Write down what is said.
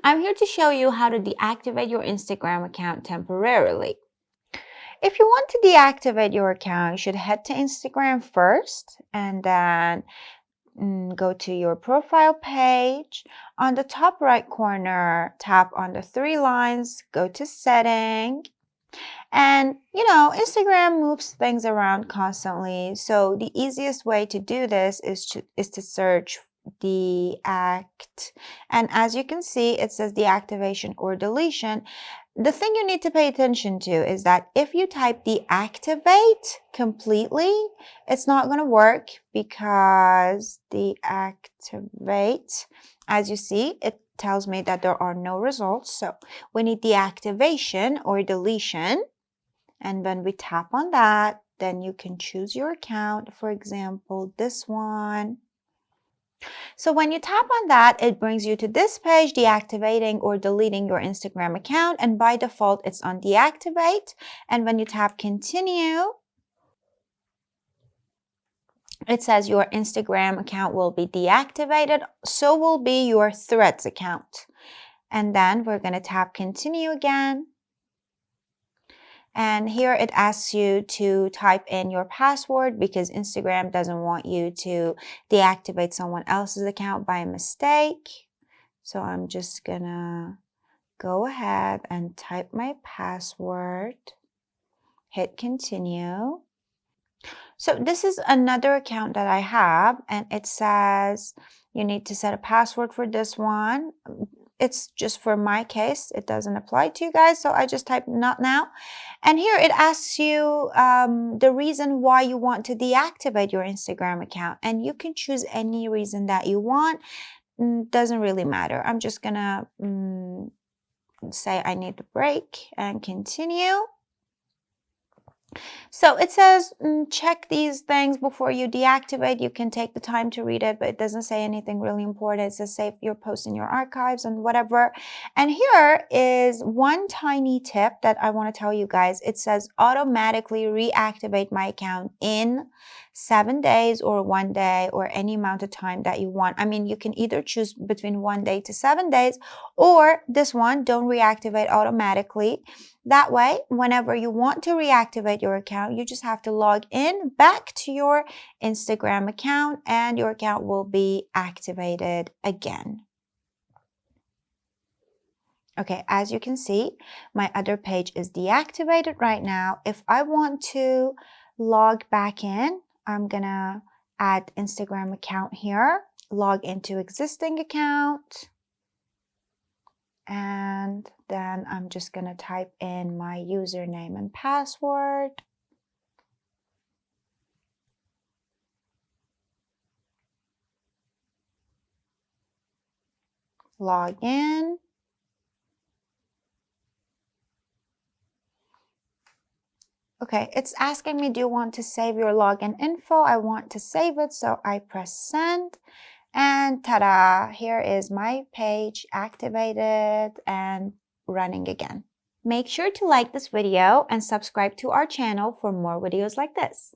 I'm here to show you how to deactivate your Instagram account temporarily. If you want to deactivate your account, you should head to Instagram first and then go to your profile page. On the top right corner, tap on the three lines, go to setting. And Instagram moves things around constantly. So the easiest way to do this is to search deact. And as you can see, it says deactivation or deletion. The thing you need to pay attention to is that if you type deactivate completely, it's not going to work because deactivate, as you see, it tells me that there are no results. So we need deactivation or deletion. And when we tap on that, then you can choose your account. For example, this one. So when you tap on that, it brings you to this page, deactivating or deleting your Instagram account. And by default, it's on deactivate. And when you tap continue, it says your Instagram account will be deactivated. So will be your Threads account. And then we're going to tap continue again. And here it asks you to type in your password because Instagram doesn't want you to deactivate someone else's account by mistake. So I'm just gonna go ahead and type my password, hit continue. So this is another account that I have, and it says you need to set a password for this one. It's just for my case. It doesn't apply to you guys. So I just type not now. And here it asks you the reason why you want to deactivate your Instagram account. And you can choose any reason that you want. Doesn't really matter. I'm just going to say I need a break and continue. So it says check these things before you deactivate. You can take the time to read it, but it doesn't say anything really important. It says save your post in your archives and whatever. And here is one tiny tip that I want to tell you guys. It says automatically reactivate my account in 7 days or 1 day or any amount of time that you want. I mean, you can either choose between 1 day to 7 days or this one, don't reactivate automatically. That way, whenever you want to reactivate your account, you just have to log in back to your Instagram account and your account will be activated again. Okay, as you can see, my other page is deactivated right now. If I want to log back in, I'm gonna add Instagram account here, log into existing account. And then I'm just going to type in my username and password. Log in. Okay, it's asking me, do you want to save your login info? I want to save it, so I press send. And ta-da, here is my page activated and running again. Make sure to like this video and subscribe to our channel for more videos like this.